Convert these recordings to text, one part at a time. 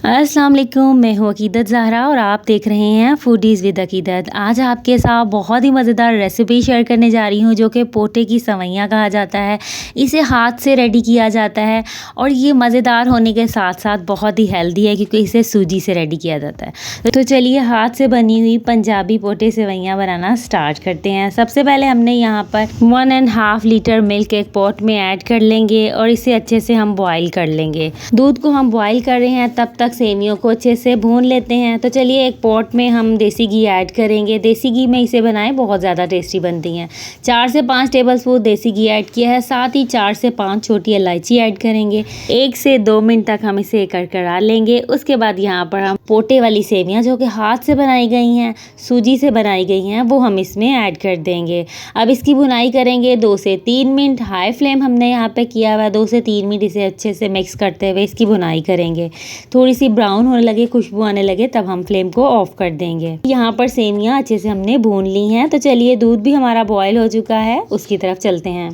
अस्सलाम वालेकुम, मैं हूँ अकीदत ज़हरा और आप देख रहे हैं फूडीज़ विद अकीदत। आज आपके साथ बहुत ही मज़ेदार रेसिपी शेयर करने जा रही हूँ जो कि पोटे की सवैयाँ कहा जाता है। इसे हाथ से रेडी किया जाता है और ये मज़ेदार होने के साथ साथ बहुत ही हेल्दी है क्योंकि इसे सूजी से रेडी किया जाता है। तो चलिए हाथ से बनी हुई पंजाबी पोटे सेवैयाँ बनाना स्टार्ट करते हैं। सबसे पहले हमने यहाँ पर 1.5 लीटर मिल्क एक पॉट में ऐड कर लेंगे और इसे अच्छे से हम बॉयल कर लेंगे। दूध को हम बॉयल कर रहे हैं तब तक सेवियों को अच्छे से भून लेते हैं। तो चलिए एक पॉट में हम देसी घी ऐड करेंगे। देसी घी में इसे बनाएं, बहुत ज़्यादा टेस्टी बनती हैं। 4 से 5 टेबलस्पून देसी घी ऐड किया है, साथ ही 4 से 5 छोटी इलायची ऐड करेंगे। 1 से 2 मिनट तक हम इसे करकरा लेंगे। उसके बाद यहाँ पर हम पोटे वाली सेवियाँ जो कि हाथ से बनाई गई हैं, सूजी से बनाई गई हैं, वो हम इसमें ऐड कर देंगे। अब इसकी भुनाई करेंगे 2 से 3 मिनट। हाई फ्लेम हमने यहाँ पे किया हुआ है। 2 से 3 मिनट इसे अच्छे से मिक्स करते हुए इसकी भुनाई करेंगे। थोड़ी सी ब्राउन होने लगे, खुशबू आने लगे, तब हम फ्लेम को ऑफ कर देंगे। यहाँ पर सेवियाँ अच्छे से हमने भून ली हैं। तो चलिए दूध भी हमारा बॉयल हो चुका है, उसकी तरफ चलते हैं।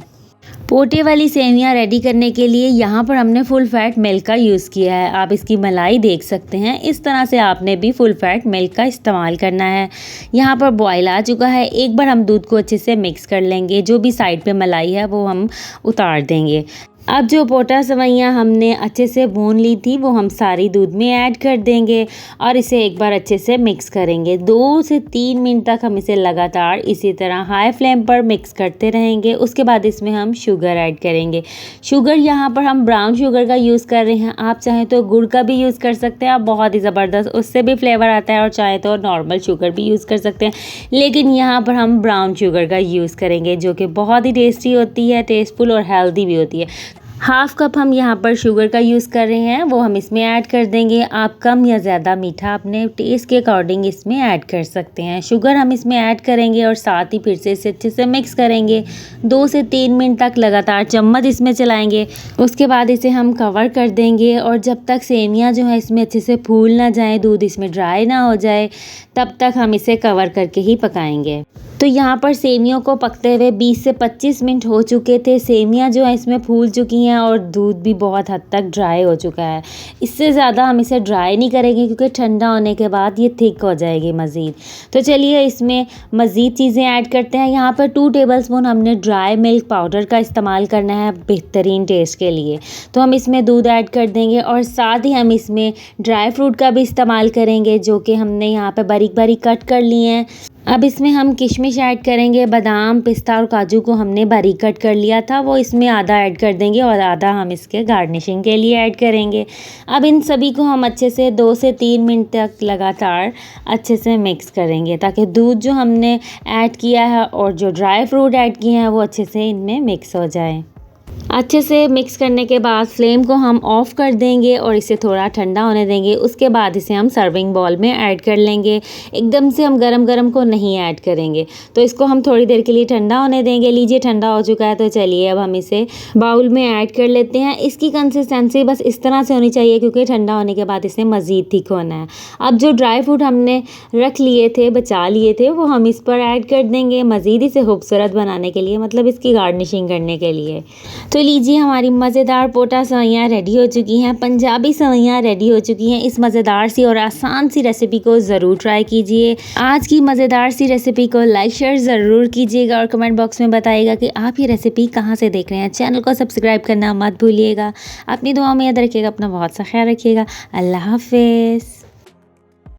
पोटे वाली सेवियाँ रेडी करने के लिए यहाँ पर हमने फुल फैट मिल्क का यूज़ किया है। आप इसकी मलाई देख सकते हैं। इस तरह से आपने भी फुल फैट मिल्क का इस्तेमाल करना है। यहाँ पर बॉयल आ चुका है। एक बार हम दूध को अच्छे से मिक्स कर लेंगे। जो भी साइड पे मलाई है वो हम उतार देंगे। अब जो पोटा सेवैयाँ हमने अच्छे से भून ली थी वो हम सारी दूध में ऐड कर देंगे और इसे एक बार अच्छे से मिक्स करेंगे। 2 से 3 मिनट तक हम इसे लगातार इसी तरह हाई फ्लेम पर मिक्स करते रहेंगे। उसके बाद इसमें हम शुगर ऐड करेंगे। शुगर यहाँ पर हम ब्राउन शुगर का यूज़ कर रहे हैं। आप चाहें तो गुड़ का भी यूज़ कर सकते हैं, आप बहुत ही ज़बरदस्त उससे भी फ्लेवर आता है। और चाहे तो नॉर्मल शुगर भी यूज़ कर सकते हैं, लेकिन यहाँ पर हम ब्राउन शुगर का यूज़ करेंगे जो कि बहुत ही टेस्टी होती है, टेस्टफुल और हेल्दी भी होती है। 1/2 कप हम यहाँ पर शुगर का यूज़ कर रहे हैं, वो हम इसमें ऐड कर देंगे। आप कम या ज़्यादा मीठा अपने टेस्ट के अकॉर्डिंग इसमें ऐड कर सकते हैं। शुगर हम इसमें ऐड करेंगे और साथ ही फिर से इसे अच्छे से मिक्स करेंगे। 2 से 3 मिनट तक लगातार चम्मच इसमें चलाएंगे। उसके बाद इसे हम कवर कर देंगे और जब तक सेवियाँ जो है इसमें अच्छे से फूल ना जाए, दूध इसमें ड्राई ना हो जाए, तब तक हम इसे कवर करके ही पकाएंगे। तो यहाँ पर सेवियों को पकते हुए 20 से 25 मिनट हो चुके थे। सेवियाँ जो है इसमें फूल चुकी हैं और दूध भी बहुत हद तक ड्राई हो चुका है। इससे ज़्यादा हम इसे ड्राई नहीं करेंगे क्योंकि ठंडा होने के बाद ये थिक हो जाएगी मज़ीद। तो चलिए इसमें मज़ीद चीज़ें ऐड करते हैं। यहाँ पर 2 टेबलस्पून हमने ड्राई मिल्क पाउडर का इस्तेमाल करना है बेहतरीन टेस्ट के लिए। तो हम इसमें दूध ऐड कर देंगे और साथ ही हम इसमें ड्राई फ्रूट का भी इस्तेमाल करेंगे जो कि हमने यहाँ पर बारीक बारीक कट कर लिए हैं। अब इसमें हम किशमिश ऐड करेंगे। बादाम, पिस्ता और काजू को हमने बारीक कट कर लिया था, वो इसमें आधा ऐड कर देंगे और आधा हम इसके गार्निशिंग के लिए ऐड करेंगे। अब इन सभी को हम अच्छे से 2 से 3 मिनट तक लगातार अच्छे से मिक्स करेंगे ताकि दूध जो हमने ऐड किया है और जो ड्राई फ्रूट ऐड किए हैं वो अच्छे से इनमें मिक्स हो जाए। अच्छे से मिक्स करने के बाद फ्लेम को हम ऑफ़ कर देंगे और इसे थोड़ा ठंडा होने देंगे। उसके बाद इसे हम सर्विंग बाउल में ऐड कर लेंगे। एकदम से हम गरम गरम को नहीं ऐड करेंगे, तो इसको हम थोड़ी देर के लिए ठंडा होने देंगे। लीजिए ठंडा हो चुका है। तो चलिए अब हम इसे बाउल में ऐड कर लेते हैं। इसकी कंसिस्टेंसी बस इस तरह से होनी चाहिए क्योंकि ठंडा होने के बाद इसे मज़ीद थिक होना है। अब जो ड्राई फ्रूट हमने रख लिए थे, बचा लिए थे, वो हम इस पर ऐड कर देंगे मज़ीद इसे खूबसूरत बनाने के लिए, मतलब इसकी गार्निशिंग करने के लिए। तो लीजिए हमारी मज़ेदार पोटा सेवैयाँ रेडी हो चुकी हैं, पंजाबी सेवैयाँ रेडी हो चुकी हैं। इस मज़ेदार सी और आसान सी रेसिपी को ज़रूर ट्राई कीजिए। आज की मज़ेदार सी रेसिपी को लाइक शेयर ज़रूर कीजिएगा और कमेंट बॉक्स में बताइएगा कि आप ये रेसिपी कहाँ से देख रहे हैं। चैनल को सब्सक्राइब करना मत भूलिएगा। अपनी दुआओं में याद रखिएगा। अपना बहुत सा ख्याल रखिएगा। अल्लाह हाफ़िज़।